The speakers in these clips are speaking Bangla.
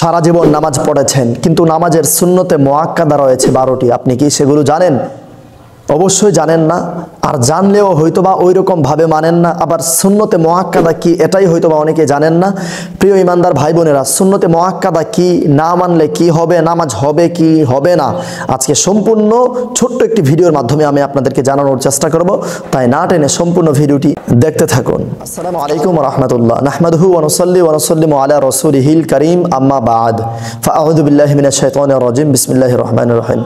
সারা জীবন নামাজ পড়েছেন, কিন্তু নামাজের সুন্নতে মুআক্কাদা রয়েছে 12টি। আপনি কি সেগুলো জানেন? অবশ্যই জানেন না, আর জানলেও হয়তোবা ওই রকম ভাবে মানেন না। আবার সুন্নতে মুআক্কাদা কি এটাই হয়তোবা অনেকে জানেন না। প্রিয় ইমানদার ভাই বোনেরা, সুন্নতে মুআক্কাদা কি, না মানলে কি হবে, নামাজ হবে কি হবে না, আজকে সম্পূর্ণ ছোট্ট একটি ভিডিওর মাধ্যমে আমি আপনাদেরকে জানানোর চেষ্টা করব। তাই না টেনে সম্পূর্ণ ভিডিওটি দেখতে থাকুন। আসসালামু আলাইকুম ওয়া রাহমাতুল্লাহ, নাহমাদুহু ওয়া নুসাল্লি ওয়া নুসাল্লিমু আলা রাসূলিহিল কারীম, আম্মা বা'দ, ফাআউযু বিল্লাহি মিনাশ শাইতানির রাজীম, বিসমিল্লাহির রহমানির রহিম।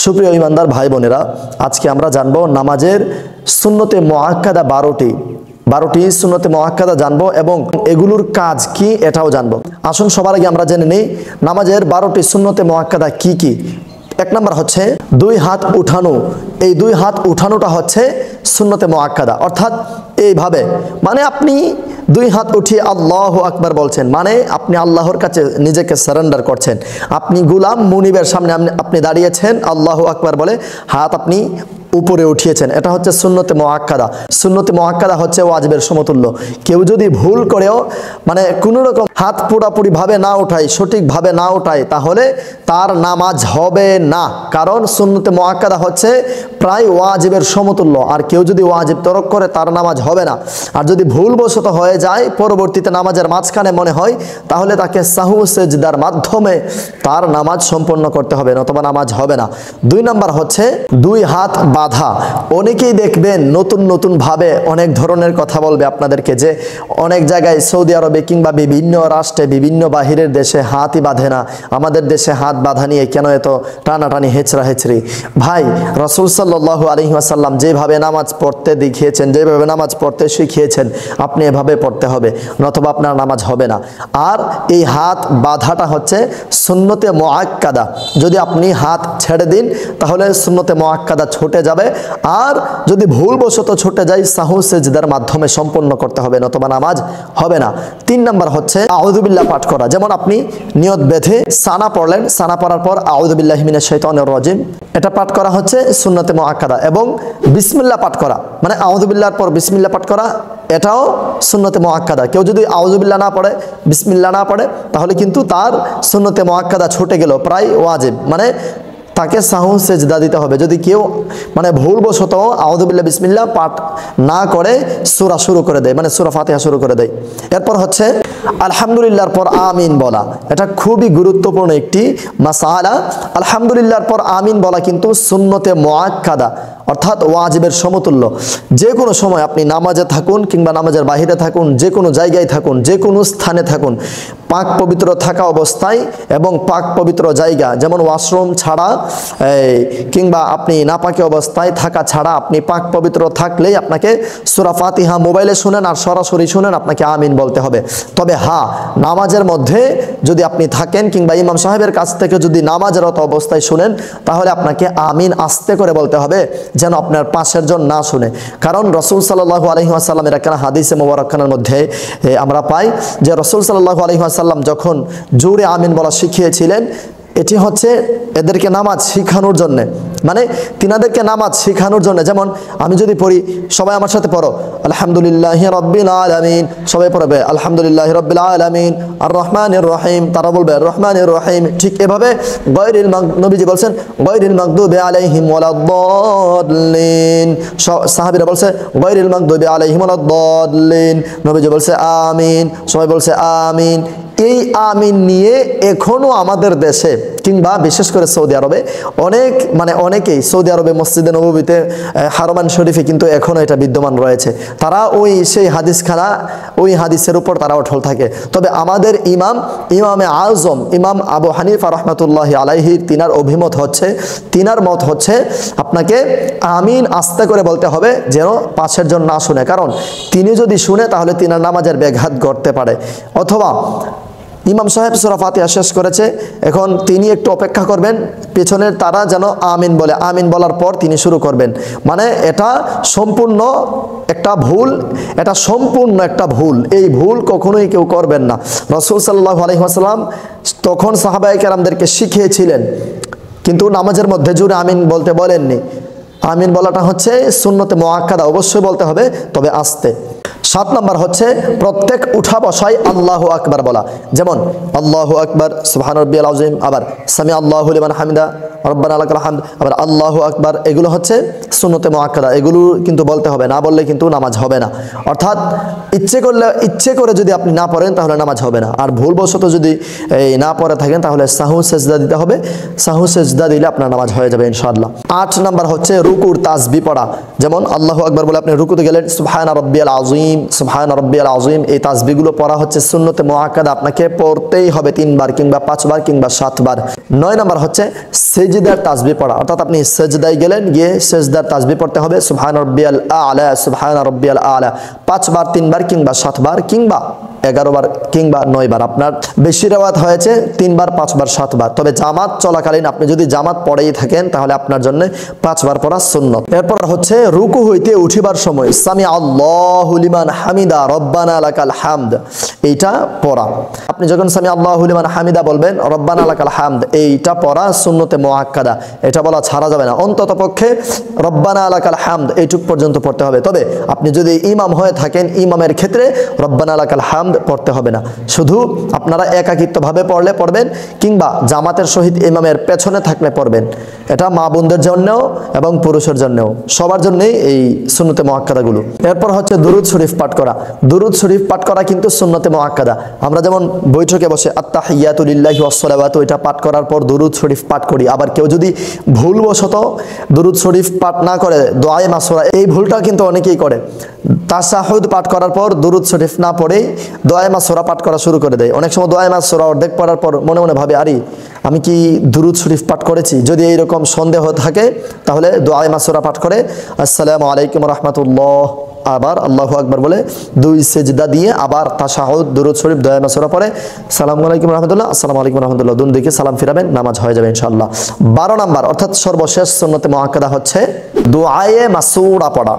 সুপ্রিয় ইমানদার ভাই বোনেরা, আজকে আমরা জানবো নামাজের সুন্নতে মুআক্কাদা 12টি সুন্নতে মুআক্কাদা জানবো এবং এগুলোর কাজ কি এটাও জানবো। আসুন সবার আগে আমরা জেনে নিই নামাজের 12টি সুন্নতে মুআক্কাদা কি কি। এক নম্বর হচ্ছে 2 হাত উঠানো। এই 2 হাত উঠানোটা হচ্ছে সুন্নতে মুআক্কাদা, অর্থাৎ এইভাবে, মানে আপনি 2 হাত উঠিয়ে আল্লাহু আকবার বলছেন, মানে আপনি আল্লাহর কাছে নিজেকে সারেন্ডার করছেন। আপনি গোলাম মুনিবের সামনে আপনি দাঁড়িয়েছেন, আল্লাহু আকবার বলে হাত আপনি উপরে উঠিয়েছেন, এটা হচ্ছে সুন্নতে মুআক্কাদা। সুন্নতে মুআক্কাদা হচ্ছে ওয়াজিবের সমতুল্য। কেউ যদি ভুল করেও, মানে কোনো রকম হাত পুরাপুরি ভাবে না উঠায়, সঠিকভাবে না উঠায়, তাহলে তার নামাজ হবে না। কারণ সুন্নতে মুআক্কাদা হচ্ছে প্রায় ওয়াজিবের সমতুল্য, আর কেউ যদি ওয়াজিব তরক করে তার নামাজ হবে না। আর যদি ভুলবশত হয়ে যায়, পরবর্তীতে নামাজের মাঝখানে মনে হয়, তাহলে তাকে সাহু সেজদার মাধ্যমে তার নামাজ সম্পন্ন করতে হবে, নতুবা নামাজ হবে না। 2 নাম্বার হচ্ছে 2 হাত বাঁধা। অনেকেই দেখবেন নতুন ভাবে অনেক ধরনের কথা বলবে আপনাদেরকে, যে অনেক জায়গায় সৌদি আরবে কিংবা বিভিন্ন রাষ্ট্রে, বিভিন্ন বাহিরের দেশে হাতই বাঁধে না, আমাদের দেশে হাত বাঁধা নিয়ে কেন এত টানাটানি, হেচড়ি। ভাই, রাসূল সাল্লাল্লাহু আলাইহি ওয়াসাল্লাম যেভাবে নামাজ পড়তে দেখিয়েছেন, যেভাবে নামাজ পড়তে শিখিয়েছেন, আপনি এভাবে পড়তে হবে, নতুবা আপনার নামাজ হবে না। আর এই হাত বাঁধাটা হচ্ছে সুন্নতে মুআক্কাদা। যদি আপনি হাত ছেড়ে দিন, তাহলে সুন্নতে মুআক্কাদা ছুটে যাবে। আর যদি ভুলবশত ছুটে যায়, সাহু সেজদার মাধ্যমে সম্পন্ন করতে হবে, নতুবা নামাজ হবে না। 3 নাম্বার হচ্ছে আউযু বিল্লাহ পাঠ করা। যেমন আপনি নিয়ত বেঁধে সানা পড়লেন, সানা পড়ার পর আউযু বিল্লাহি মিনাশ শাইতানির রাজীম, এটা পাঠ করা হচ্ছে সুন্নতে মুআক্কাদা। এবং বিসমিল্লাহ পাঠ করা, মানে আউযু বিল্লাহর পর বিসমিল্লাহ পাঠ করা, এটাও সুন্নতে মুআক্কাদা। কেউ যদি আউযু বিল্লাহ না পড়ে, বিসমিল্লাহ না পড়ে, তাহলে কিন্তু তার সুন্নতে মুআক্কাদা ছুটে গেল, প্রায় ওয়াজিব, মানে তাকে সাহু সেজদা দিতে হবে। যদি কেউ মানে ভুলবশত আউযু বিল্লাহ বিসমিল্লাহ পাঠ না করে সূরা শুরু করে দেয়, মানে সূরা ফাতিহা শুরু করে দেয়। এরপর হচ্ছে আলহামদুলিল্লাহর পর আমিন বলা। এটা খুবই গুরুত্বপূর্ণ একটি মাসালা। আলহামদুলিল্লাহর পর আমিন বলা কিন্তু সুন্নতে মুআক্কাদা, অর্থাৎ ওয়াজিবের সমতুল্য। যে কোনো সময় আপনি নামাজে থাকুন কিংবা নামাজের বাহিরে থাকুন, যে কোনো জায়গায় থাকুন, যে কোনো স্থানে থাকুন, পাক পবিত্র থাকা অবস্থায় এবং পাক পবিত্র জায়গা, যেমন ওয়াশরুম ছাড়া কিংবা আপনি নাপাকি অবস্থায় থাকা ছাড়া, আপনি পাক পবিত্র থাকলেই আপনাকে সূরা ফাতিহা মোবাইলে শুনেন আর সরাসরি শুনেন, আপনাকে আমিন বলতে হবে। তবে হ্যাঁ, নামাজের মধ্যে যদি আপনি থাকেন কিংবা ইমাম সাহেবের কাছ থেকে যদি নামাজরত অবস্থায় শুনেন, তাহলে আপনাকে আমিন আস্তে করে বলতে হবে, যেন আপনার পাশের জন না শুনে। কারণ রাসূল সাল্লাল্লাহু আলাইহি ওয়াসাল্লামের একটা হাদিসে মুবারাকানের মধ্যে আমরা পাই যে রাসূল সাল্লাল্লাহু আলাইহি ওয়াসাল্লাম যখন জোরে আমিন বলা শিখিয়েছিলেন, এটি হচ্ছে এদেরকে নামাজ শিখানোর জন্য, মানে তিনাদেরকে নামাজ শিখানোর জন্য। যেমন আমি যদি পড়ি, সবাই আমার সাথে পড়ো, আলহামদুলিল্লাহি রাব্বিল আলামিন, সবাই পড়বে আলহামদুলিল্লাহি রাব্বিল আলামিন, আর রহমানির রহিম, তারা বলবে রহমানির রহিম। ঠিক এভাবে গায়রিল নবীজি বলছেন গায়রিল মাগদুবি আলাইহিম ওয়ালাদ-দাল্লিন, সাহাবীরা বলছে গায়রিল মাগদুবি আলাইহিম ওয়ালাদ-দাল্লিন, নবীজি বলছে আমিন, সবাই বলছে আমিন। এই আমিন নিয়ে এখনো আমাদের দেশে কিংবা বিশেষ করে সৌদি আরবে অনেকেই সৌদি আরবে মসজিদে নববীতে, হারমান শরীফে কিন্তু এখনো এটা বিদ্যমান রয়েছে। তারা সেই হাদিসখানা, ওই হাদিসের উপর তারা অটল থাকে। তবে আমাদের ইমামে আজম ইমাম আবু হানিফা রাহমাতুল্লাহি আলাইহি, তিনার অভিমত হচ্ছে, তিনার মত হচ্ছে আপনাকে আমিন আস্তে করে বলতে হবে, যেন পাশের জন না শুনে। কারণ তিনি যদি শুনে, তাহলে তিনার নামাজের ব্যাঘাত ঘটতে পারে। অথবা ইমাম সাহেব সূরা ফাতিহা শেষ করেছে, এখন তিনি একটু অপেক্ষা করবেন, পেছনের তারা যেন আমিন বলে, আমিন বলার পর তিনি শুরু করবেন। মানে এটা সম্পূর্ণ একটা ভুল, এটা সম্পূর্ণ একটা ভুল। এই ভুল কখনোই কেউ করবেন না। রাসূল সাল্লাল্লাহু আলাইহি ওয়াসাল্লাম তখন সাহাবায়ে কেরামদেরকে শিখিয়েছিলেন, কিন্তু নামাজের মধ্যে জোরে আমিন বলতে বলেননি। আমিন বলাটা হচ্ছে সুন্নতে মুআক্কাদা, অবশ্যই বলতে হবে, তবে আস্তে। 7 নম্বর হচ্ছে প্রত্যেক উঠা বসায় আল্লাহু আকবার বলা, যেমন আল্লাহু আকবার সুবহান রাব্বিয়াল আযীম, আবার সামি আল্লাহু লিমান হামিদা রব্বানা লাকাল হামদ, আবার আল্লাহু আকবার। এগুলো হচ্ছে সুন্নতে মুআক্কাদা, এগুলো কিন্তু বলতে হবে, না বললে কিন্তু নামাজ হবে না। অর্থাৎ ইচ্ছে করে যদি আপনি না পড়েন তাহলে নামাজ হবে না, আর ভুলবশত যদি এই না পড়ে থাকেন তাহলে সাহু সেজদা দিতে হবে, সাহু সেজদা দিলে আপনার নামাজ হয়ে যাবে ইনশাআল্লাহ। 8 নম্বর হচ্ছে রুকুর তাসবিহ পড়া, যেমন আল্লাহু আকবার বলে আপনি রুকুতে গেলেন সুবহান রাব্বিয়াল আযীম, সুবহান রাব্বিয়াল আযীম, এই তাসবিহগুলো পড়া হচ্ছে সুন্নতে মুআক্কাদা, আপনাকে পড়তেই হবে 3 বার কিংবা 5 বার কিংবা 7 বার। 9 নম্বর হচ্ছে সেজদার তাসবিহ পড়া, অর্থাৎ আপনি সেজদায় গেলেন, গিয়ে সেজদার তাসবিহ পড়তে হবে সুবহান রাব্বিয়াল আ'লা, সুবহান রাব্বিয়াল আ'লা 5 বার 3 বার কিংবা 7 বার কিংবা 11 বার কিংবা 9 বার। আপনার বেশি রিওয়ায়াত হয়েছে 3 বার 5 বার 7 বার, তবে জামাত চলাকালীন আপনি যদি জামাত পড়েই থাকেন তাহলে আপনার জন্য 5 বার পড়া সুন্নত। এরপর হচ্ছে রুকু হইতে উঠিবার সময় সামি আল্লাহু লিমান হামিদা রব্বানা লাকাল হামদ, এইটা পড়া। আপনি যখন সামি আল্লাহু লিমান হামিদা বলবেন রব্বানা লাকাল হামদ, এইটা পড়া সুন্নতে মুআক্কাদা, এটা বলা ছাড়া যাবে না। অন্তত পক্ষে রব্বানা লাকাল হামদ এইটুক পর্যন্ত পড়তে হবে। তবে আপনি যদি ইমাম হয়ে থাকেন, ইমামের ক্ষেত্রে রব্বানা লাকাল হামদ পড়তে হবে না, শুধু আপনারা একাকিত্বভাবে পড়লে পড়বেন কিংবা জামাতের সহিত ইমামের পেছনে থাকলে পড়বেন। এটা মা বোনদের জন্যও এবং পুরুষের জন্যও, সবার জন্যই এই সুন্নতে মুআক্কাদাগুলো। এরপর হচ্ছে দুরুদ শরীফ পাঠ করা, দুরুদ শরীফ পাঠ করা কিন্তু সুন্নতে মুআক্কাদা। আমরা যেমন বৈঠকে বসে আত্তাহিয়াতু লিল্লাহি ওয়াস সালাওয়াতু এটা পাঠ করার পর দুরুদ শরীফ পাঠ করি। আবার কেউ যদি ভুলবশত দুরুদ শরীফ পাঠ না করে দোয়ায়ে মাসুরা, এই ভুলটা কিন্তু অনেকেই করে, তাশাহুদ পাঠ করার পর দুরুদ শরীফ না পড়েই দোয়ায়ে মাসুরা পাঠ করা শুরু করে দেয়। অনেক সময় দোয়ায়ে মাসুরা অর্ধেক পড়ার পর মনে মনে ভাবে আরে আমি কি দুরুদ শরীফ পাঠ করেছি। যদি এইরকম সন্দেহ থাকে তাহলে দোয়ায়ে মাসুরা পাঠ করে আসসালামু আলাইকুম রাহমাতুল্লাহ, আবার আল্লাহু আকবার বলে 2 সেজদা দিয়ে আবার তাশাহুদ দুরুদ শরীফ দোয়া মাসুরা পড়ে আসসালামু আলাইকুম রাহমাতুল্লাহ, আসসালামু আলাইকুম রাহমাতুল্লাহ, দুন দিকে সালাম ফিরাবেন, নামাজ হয়ে যাবে ইনশাআল্লাহ। 12 নম্বর অর্থাৎ সর্বশেষ সুন্নতে মুআক্কাদা হচ্ছে দুআয়ে মাসুরা পড়া।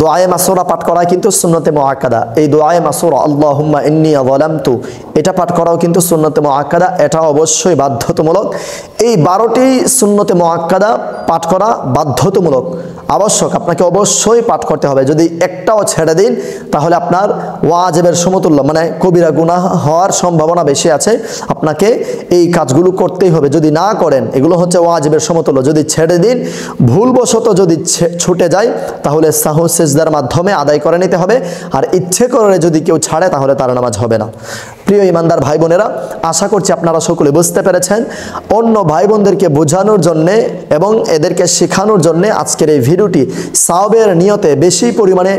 দোয়ায়ে মাসুরা পাঠ করা কিন্তু সুন্নতে মুআক্কাদা। এই দোয়ায়ে মাসুরা আল্লাহুম্মা ইন্নী যালামতু এটা পাঠ করাও কিন্তু সুন্নতে মুআক্কাদা, এটা অবশ্যই বাধ্যতামূলক। এই 12টি সুন্নতে মুআক্কাদা পাঠ করা বাধ্যতামূলক, আবশ্যক, আপনাকে অবশ্যই পাঠ করতে হবে। যদি একটাও ছেড়ে দিন তাহলে আপনার ওয়াজিবের সমতুল্য, মানে কবিরা গুনাহ হওয়ার সম্ভাবনা বেশি আছে। আপনাকে এই কাজগুলো করতেই হবে, যদি না করেন এগুলো হচ্ছে ওয়াজিবের সমতুল্য। যদি ছেড়ে দিন, ভুলবশত যদি ছুটে যায় তাহলে সাহু সেজদার মাধ্যমে আদায় করে নিতে হবে, আর ইচ্ছে করে যদি কেউ ছাড়ে তাহলে তার নামাজ হবে না। প্রিয় ইমানদার ভাই বোনেরা, আশা করছি আপনারা সকলে বুঝতে পেরেছেন। অন্য ভাই বোনদেরকে বোঝানোর জন্যে এবং এদেরকে শেখানোর জন্যে আজকের এই ভিডিওটি সাওয়াবের নিয়তে বেশি পরিমাণে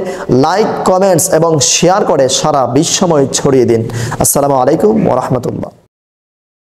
লাইক, কমেন্টস এবং শেয়ার করে সারা বিশ্বময় ছড়িয়ে দিন। আসসালামু আলাইকুম ওয়া রাহমাতুল্লাহ।